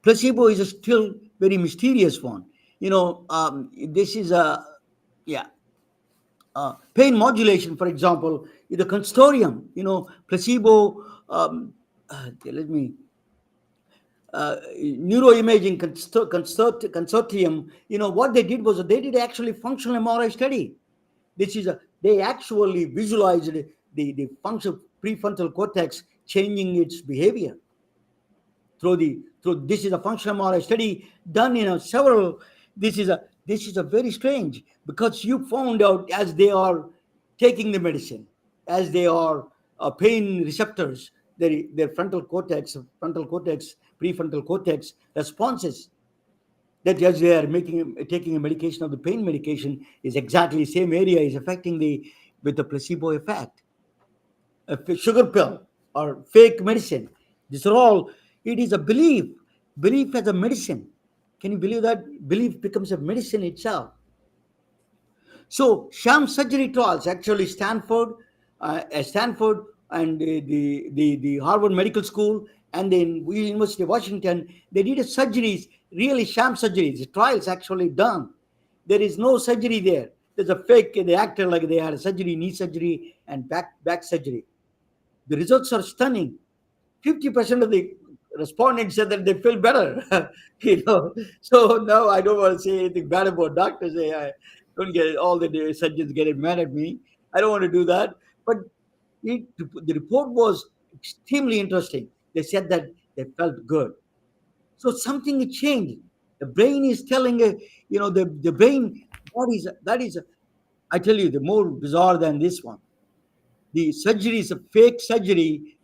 [SPEAKER 2] Placebo is a still very mysterious one. This is a yeah. Pain modulation, for example, is the consortium. Placebo. Let me. Neuroimaging consortium. What they did was they did actually functional MRI study. They actually visualized the function prefrontal cortex changing its behavior through this is a functional MRI study done in several. This is a very strange because you found out as they are taking the medicine, as they are pain receptors, their frontal cortex, prefrontal cortex responses. That as they are taking a medication of the pain medication is exactly the same area is affecting with the placebo effect. A sugar pill or fake medicine. These are all, it is a belief as a medicine. Can you believe that? Belief becomes a medicine itself. So sham surgery trials, actually Stanford and the Harvard Medical School and then University of Washington, they did a surgeries, really sham surgeries, trials actually done. There is no surgery there. There's a fake, they acted like they had a surgery, knee surgery and back surgery. The results are stunning. 50% of the
[SPEAKER 5] respondents said that they feel better. you know. So now I don't want to say anything bad about doctors. I don't get all the surgeons getting mad at me. I don't want to do that. But the report was extremely interesting. They said that they felt good. So something changed. The brain is telling, the brain, that is, I tell you, the more bizarre than this one. The surgery is a fake surgery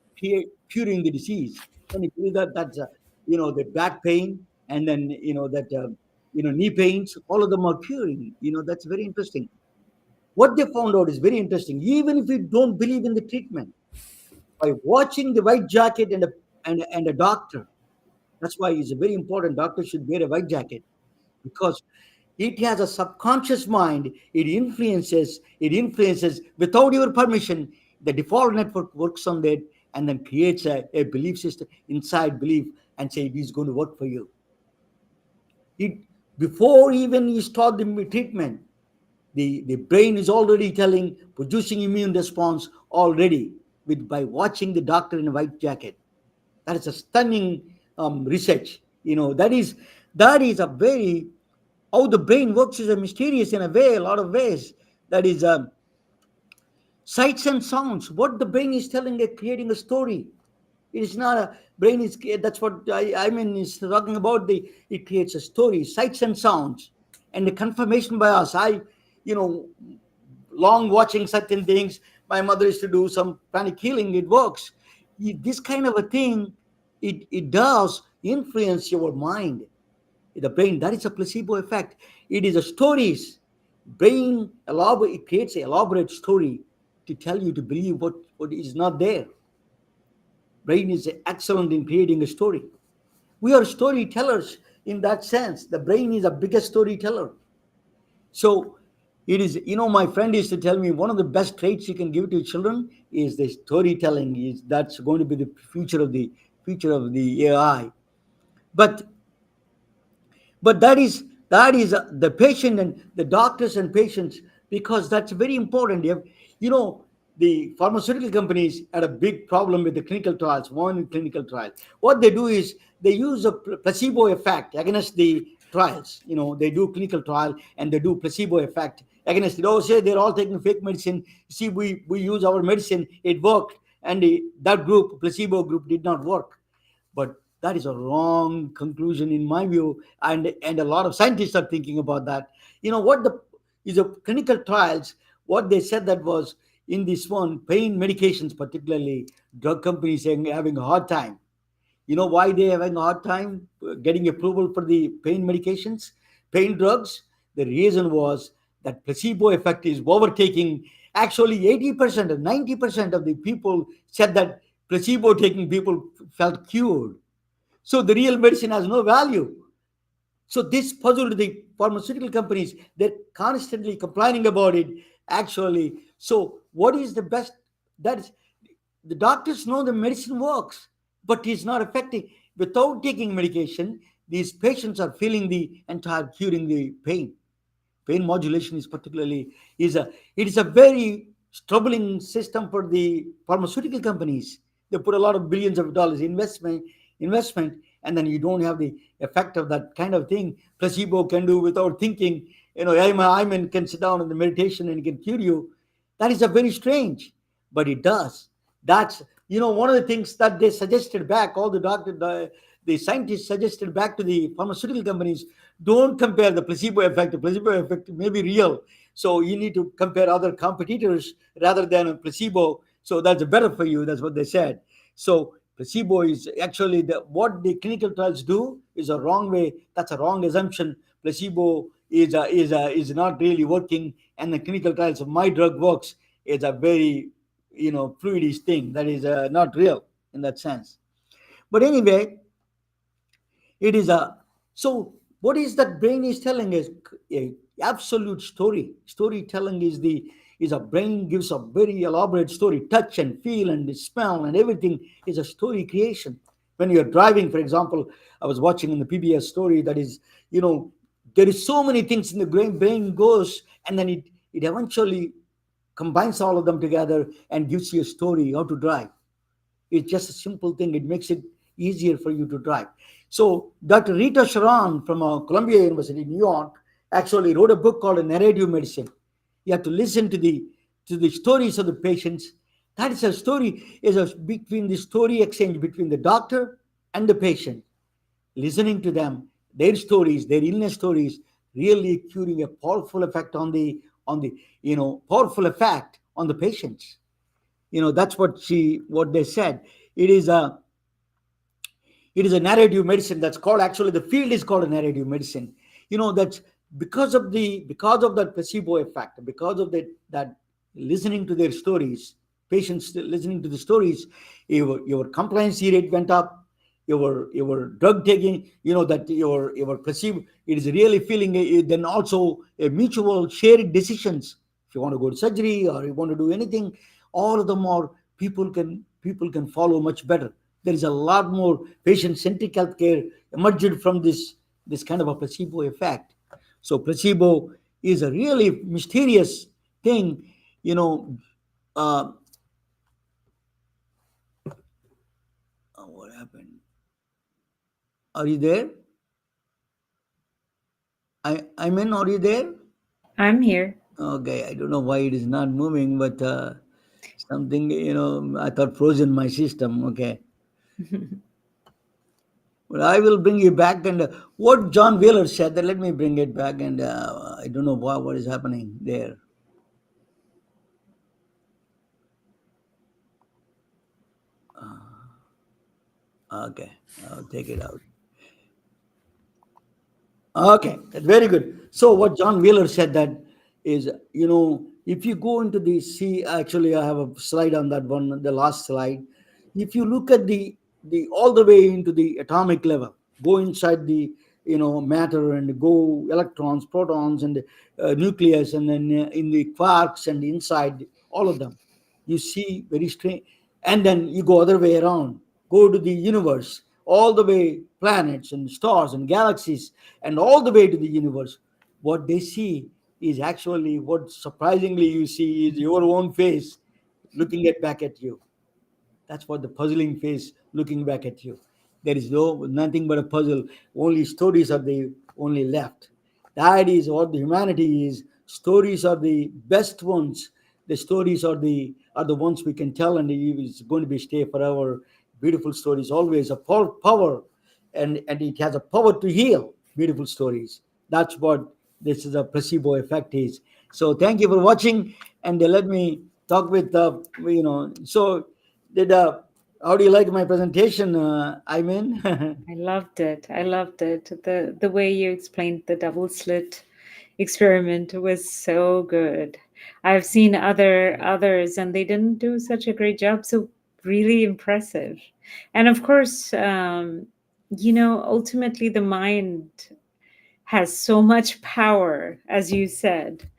[SPEAKER 5] curing the disease. Can you believe that? That's, the back pain and then, knee pains, all of them are curing. That's very interesting. What they found out is very interesting. Even if you don't believe in the treatment, by watching the white jacket and a doctor, that's why it's very important. Doctors should wear a white jacket because it has a subconscious mind. It influences without your permission. The default network works on that and then creates a belief system inside belief and say it is going to work for you. It Before even you start the treatment, the brain is already producing immune response already by watching the doctor in a white jacket. That is a stunning research. That is a very, how the brain works is a mysterious in a lot of ways. That is sights and sounds. What the brain is telling, creating a story. It is not a brain is. That's what I mean is talking about. It creates a story, sights and sounds, and the confirmation bias. You know, long watching certain things. My mother used to do some panic healing. It works. This kind of a thing, it does influence your mind, the brain. That is a placebo effect. It is a stories. It creates an elaborate story to tell you to believe what is not there. Brain is excellent in creating a story. We are storytellers in that sense. The brain is the biggest storyteller. So it is, my friend used to tell me one of the best traits you can give to children is the storytelling. That's going to be the future of the AI. But that is the patient and the doctors and patients, because that's very important. The pharmaceutical companies had a big problem with the clinical trials. One clinical trial, what they do is they use a placebo effect against the trials. They do clinical trial and they do placebo effect against it. Oh, say they're all taking fake medicine. See, we use our medicine, it worked, and that group, placebo group, did not work. But that is a wrong conclusion in my view, and a lot of scientists are thinking about that. What the is a clinical trials, what they said that was, in this one, pain medications, particularly drug companies saying having a hard time. Why they having a hard time getting approval for the pain medications, pain drugs? The reason was that placebo effect is overtaking. Actually, 80% or 90% of the people said that placebo taking people felt cured. So the real medicine has no value. So this puzzled the pharmaceutical companies. They're constantly complaining about it. Actually, so what is the best? That is, the doctors know the medicine works, but it's not effective. Without taking medication, these patients are feeling the entire curing the pain. Pain modulation is particularly is a it is a very troubling system for the pharmaceutical companies. They put a lot of billions of dollars investment, and then you don't have the effect of that kind of thing. Placebo can do without thinking. Ayman can sit down in the meditation and can cure you. That is a very strange, but it does. That's one of the things that they suggested back. All the scientists suggested back to the pharmaceutical companies: don't compare the placebo effect. The placebo effect may be real, so you need to compare other competitors rather than a placebo. So that's better for you. That's what they said. So placebo is actually what the clinical trials do is a wrong way. That's a wrong assumption. Placebo is not really working, and the clinical trials of my drug works is a very fluidish thing that is not real in that sense. But anyway, it is a so what is that brain is telling us? A absolute storytelling is a brain gives a very elaborate story. Touch and feel and smell and everything is a story creation. When you're driving, for example, I was watching in the PBS story, that is, there is so many things in the brain goes, and then it eventually combines all of them together and gives you a story how to drive. It's just a simple thing. It makes it easier for you to drive. So Dr. Rita Sharon from Columbia University, New York, actually wrote a book called Narrative Medicine. You have to listen to the stories of the patients. That is a story, is a between the story exchange between the doctor and the patient, listening to them, their stories, their illness stories, really curing a powerful effect on the powerful effect on the patients. That's what they said. It is a it is a narrative medicine. That's called, actually the field is called a narrative medicine. That's because of that placebo effect, because of that listening to their stories, patients listening to the stories, your compliance rate went up, your drug taking, that your placebo, it is really feeling then also a mutual shared decisions. If you want to go to surgery or you want to do anything, all of them are, people can follow much better. There is a lot more patient-centric healthcare emerged from this kind of a placebo effect. So placebo is a really mysterious thing. You know, uh, what happened? Are you there? I'm in. Are you there?
[SPEAKER 3] I'm here.
[SPEAKER 5] Okay, I don't know why it is not moving, but something, I thought frozen my system. Okay. Well, I will bring you back. And what John Wheeler said, that let me bring it back. And I don't know what is happening there. Okay, I'll take it out. Okay, that's very good. So what John Wheeler said, that is, if you go into the see, actually I have a slide on that one, the last slide. If you look at the all the way into the atomic level, go inside the matter and go electrons, protons, and nucleus, and then in the quarks and inside all of them, you see very strange. And then you go other way around, go to the universe, all the way planets and stars and galaxies, and all the way to the universe. What they see is actually, what surprisingly you see is your own face looking back at you. That's what the puzzling face looking back at you. There is nothing but a puzzle. Only stories are the only left. That is what the humanity is. Stories are the best ones. The stories are the ones we can tell, and it's going to be stay forever. Beautiful stories, always a power, and it has a power to heal. Beautiful stories. That's what this is a placebo effect is. So thank you for watching, and let me talk with So did how do you like my presentation, Ayman?
[SPEAKER 3] I loved it. I loved it. The way you explained the double slit experiment was so good. I've seen others and they didn't do such a great job. So really impressive. And of course, ultimately the mind has so much power, as you said,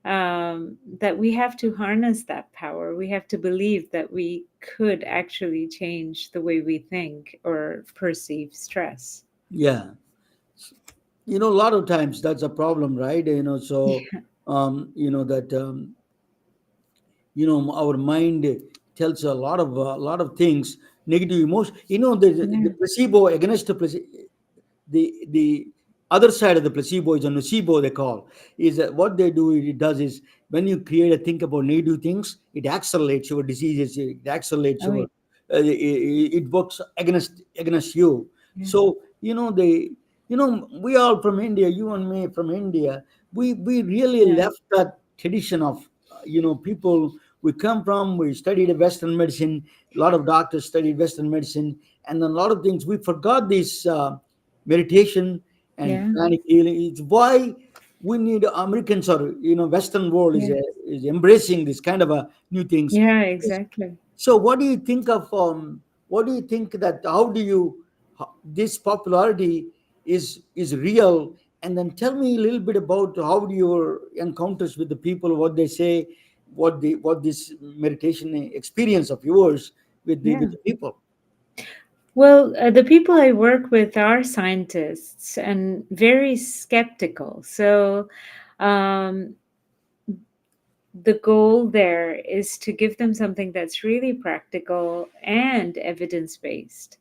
[SPEAKER 3] that we have to harness that power. We have to believe that we could actually change the way we think or perceive stress.
[SPEAKER 5] Yeah, a lot of times that's a problem, right? So that our mind tells a lot of things, negative emotion. The
[SPEAKER 3] Yeah.
[SPEAKER 5] placebo against the placebo, the other side of the placebo is a nocebo, they call, is that what they do, it does is, when you create a think about negative things, it accelerates your diseases, it accelerates
[SPEAKER 3] Oh,
[SPEAKER 5] your
[SPEAKER 3] yeah.
[SPEAKER 5] it works against you.
[SPEAKER 3] Yeah.
[SPEAKER 5] So they we all from India, you and me from India, we really
[SPEAKER 3] Yeah.
[SPEAKER 5] left that tradition of people we come from. We studied Western medicine, a lot of doctors studied Western medicine, and then a lot of things we forgot this meditation and
[SPEAKER 3] Yeah.
[SPEAKER 5] pranic healing. It's why we need Americans, or Western world is
[SPEAKER 3] Yeah.
[SPEAKER 5] is embracing this kind of a new things.
[SPEAKER 3] Yeah, exactly.
[SPEAKER 5] So what do you think of what do you think that how do you this popularity is real? And then tell me a little bit about how do your encounters with the people, what they say, what this meditation experience of yours with
[SPEAKER 3] Yeah.
[SPEAKER 5] the people.
[SPEAKER 3] Well, the people I work with are scientists and very skeptical. So, um, the goal there is to give them something that's really practical and evidence based.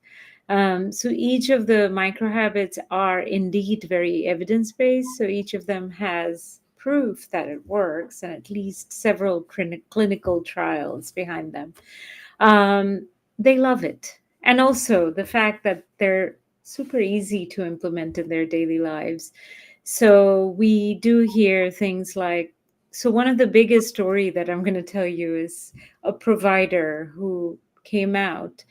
[SPEAKER 3] So each of the micro habits are indeed very evidence based. So each of them has proof that it works and at least several clinical trials behind them. They love it. And also the fact that they're super easy to implement in their daily lives. So we do hear things like, so one of the biggest story that I'm going to tell you is a provider who came out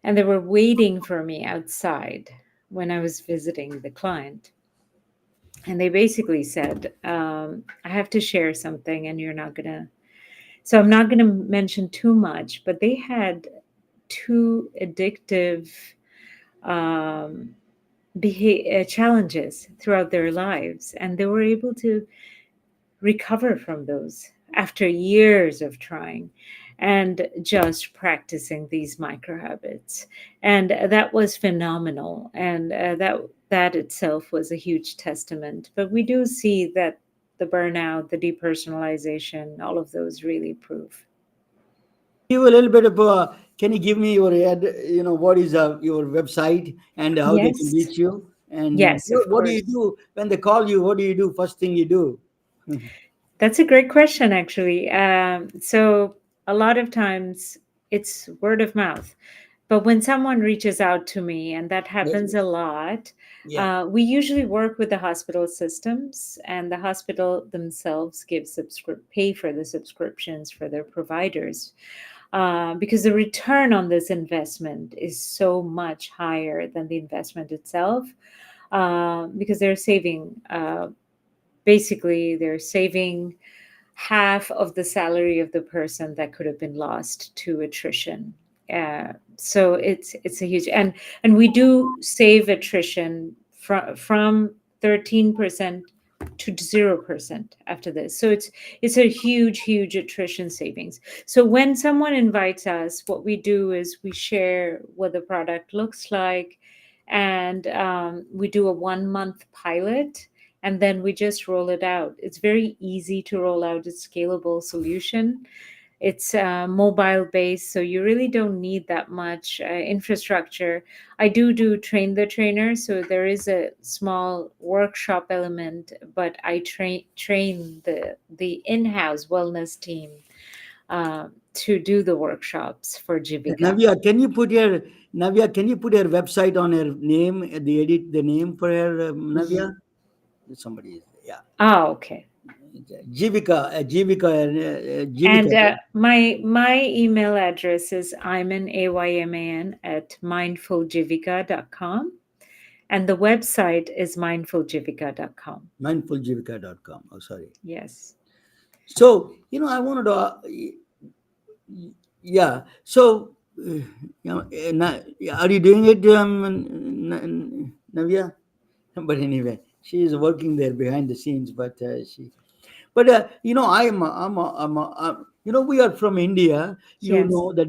[SPEAKER 3] and they were waiting for me outside when I was visiting the client. And they basically said, I have to share something and you're not going to. So I'm not going to mention too much, but they had two addictive um, challenges throughout their lives. And they were able to recover from those after years of trying and just practicing these micro habits, and that was phenomenal, and that itself was a huge testament. But we do see that the burnout, the depersonalization, all of those really prove.
[SPEAKER 5] Give a little bit of can you give me your what is your website and how they can
[SPEAKER 3] Yes,
[SPEAKER 5] reach you, and
[SPEAKER 3] yes, of
[SPEAKER 5] what do you
[SPEAKER 3] course.
[SPEAKER 5] do when they call you? What do you do first thing you do?
[SPEAKER 3] That's a great question, actually. So a lot of times it's word of mouth. But when someone reaches out to me, and that
[SPEAKER 5] Yes.
[SPEAKER 3] happens a lot,
[SPEAKER 5] Yeah.
[SPEAKER 3] we usually work with the hospital systems, and the hospital themselves pay for the subscriptions for their providers, because the return on this investment is so much higher than the investment itself, because they're saving. Basically, they're saving half of the salary of the person that could have been lost to attrition. So it's a huge, and we do save attrition from 13% to 0% after this. So it's a huge attrition savings. So when someone invites us, what we do is we share what the product looks like, and we do a 1 month pilot, and then we just roll it out. It's very easy to roll out a scalable solution. It's mobile based, so you really don't need that much infrastructure. I do train the trainer, so there is a small workshop element, but I train the in-house wellness team to do the workshops for Jivika.
[SPEAKER 5] Navya, can you put your website on her name? The edit the name for her, Navya.
[SPEAKER 3] Ye-
[SPEAKER 5] Somebody is yeah.
[SPEAKER 3] Ah, okay.
[SPEAKER 5] Jivika.
[SPEAKER 3] And my email address is Ayman, at mindfuljivika.com. And the website is mindfuljivika.com.
[SPEAKER 5] Mindfuljivika.com. Oh, sorry.
[SPEAKER 3] Yes.
[SPEAKER 5] So I wanted to. Yeah. So are you doing it, Navya? But anyway, she is working there behind the scenes. But she. But we are from India. You
[SPEAKER 3] Yes.
[SPEAKER 5] know that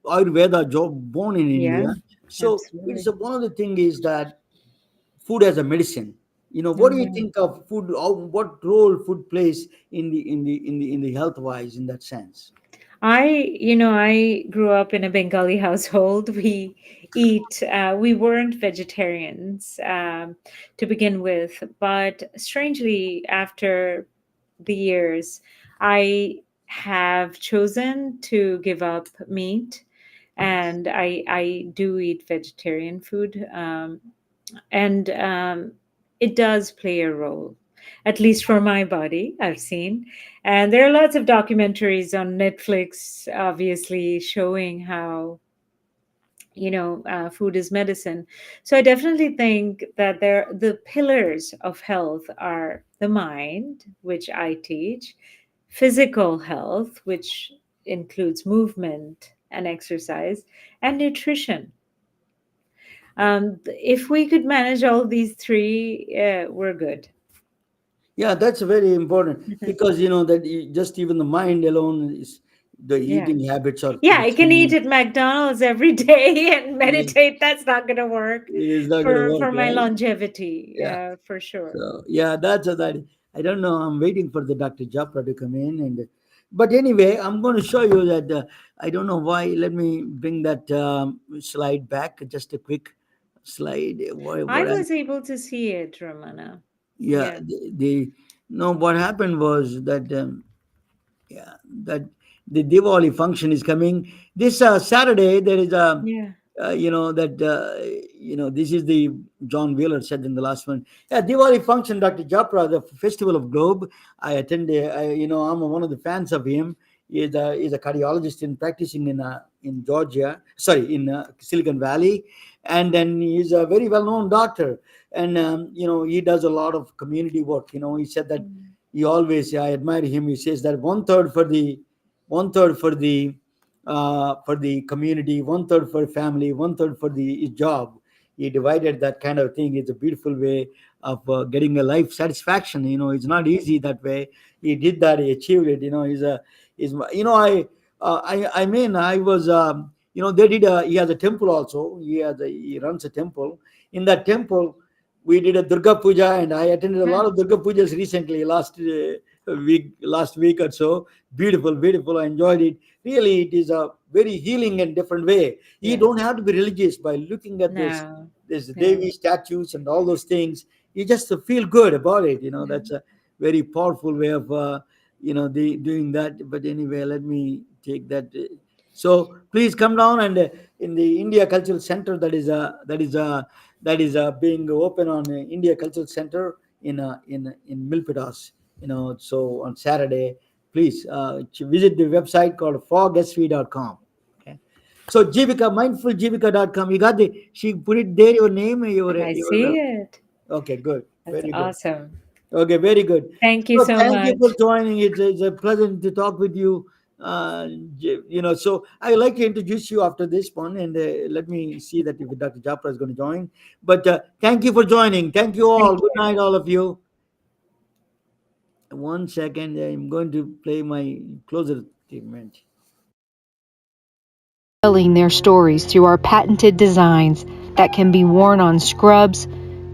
[SPEAKER 5] Ayurveda job born in
[SPEAKER 3] Yeah,
[SPEAKER 5] India. So it's
[SPEAKER 3] absolutely.
[SPEAKER 5] one of the thing is that food as a medicine. What do you
[SPEAKER 3] Mhm.
[SPEAKER 5] think of food? What role food plays in the health wise in that sense?
[SPEAKER 3] I grew up in a Bengali household. We weren't vegetarians to begin with, but strangely, after the years, I have chosen to give up meat, and I do eat vegetarian food, and it does play a role, at least for my body. I've seen, and there are lots of documentaries on Netflix, obviously showing how food is medicine. So I definitely think that the pillars of health are the mind, which I teach, physical health, which includes movement and exercise, and nutrition. If we could manage all these three, we're good.
[SPEAKER 5] Yeah, that's very important because that just even the mind alone is the
[SPEAKER 3] Yeah.
[SPEAKER 5] eating habits are
[SPEAKER 3] Yeah,
[SPEAKER 5] the
[SPEAKER 3] I can eat
[SPEAKER 5] same.
[SPEAKER 3] at McDonald's every day and
[SPEAKER 5] Yeah,
[SPEAKER 3] meditate. That's not going to work
[SPEAKER 5] it's not going to
[SPEAKER 3] for
[SPEAKER 5] work,
[SPEAKER 3] my
[SPEAKER 5] right?
[SPEAKER 3] longevity,
[SPEAKER 5] Yeah.
[SPEAKER 3] for sure.
[SPEAKER 5] So yeah, that's that. I don't know. I'm waiting for the Dr. Japra to come in, and But anyway, I'm going to show you that. I don't know why. Let me bring that slide back. Just a quick slide.
[SPEAKER 3] I was able to see it, Ramana.
[SPEAKER 5] Yeah,
[SPEAKER 3] Yeah.
[SPEAKER 5] the no. What happened was that yeah, that the Diwali function is coming this Saturday. There is a
[SPEAKER 3] Yeah.
[SPEAKER 5] that this is the John Wheeler said in the last one. Yeah, Diwali function, Dr. Japra, the Festival of Globe. I attended. I'm one of the fans of him. He's a cardiologist in practicing in Georgia. Sorry, in Silicon Valley, and then he's a very well-known doctor. And he does a lot of community work. He said that he always. I admire him. He says that one third for the community, one third for family, one third for the job. He divided that kind of thing. It's a beautiful way of getting a life satisfaction. It's not easy that way. He did that. He achieved it. I was. They did. He has a temple also. He runs a temple. In that temple, we did a Durga Puja, and I attended a lot of Durga Pujas recently, last week or so. Beautiful, beautiful. I enjoyed it. Really, it is a very healing and different way. You
[SPEAKER 3] Yes.
[SPEAKER 5] don't have to be religious by looking at
[SPEAKER 3] No.
[SPEAKER 5] this Devi statues and all those things. You just feel good about it. That's a very powerful way of doing that. But anyway, let me take that. So please come down, and in the India Cultural Center that is being open on India Cultural Center in Milpitas. So on Saturday, please visit the website called fogsv.com. Okay. So Jivika, mindfulJivika.com. You got she put it there, your name,
[SPEAKER 3] I see it.
[SPEAKER 5] okay, good.
[SPEAKER 3] That's
[SPEAKER 5] Very good.
[SPEAKER 3] awesome.
[SPEAKER 5] Okay, very good.
[SPEAKER 3] Thank you
[SPEAKER 5] So
[SPEAKER 3] so
[SPEAKER 5] thank you
[SPEAKER 3] much.
[SPEAKER 5] for joining. It's a pleasant to talk with you. So I would like to introduce you after this one, and let me see that if Dr. Japra is going to join. But thank you for joining. Thank you all.
[SPEAKER 3] Thank
[SPEAKER 5] Good
[SPEAKER 3] you.
[SPEAKER 5] night, all of you. 1 second, I'm going to play my closer statement.
[SPEAKER 6] Telling their stories through our patented designs that can be worn on scrubs,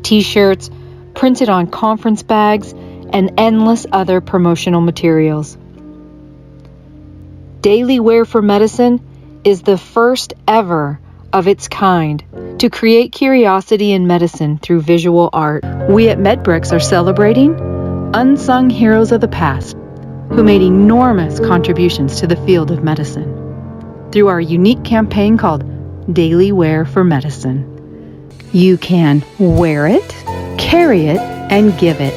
[SPEAKER 6] t-shirts, printed on conference bags, and endless other promotional materials. Daily Wear for Medicine is the first ever of its kind to create curiosity in medicine through visual art. We at MedBricks are celebrating unsung heroes of the past who made enormous contributions to the field of medicine through our unique campaign called Daily Wear for Medicine. You can wear it, carry it, and give it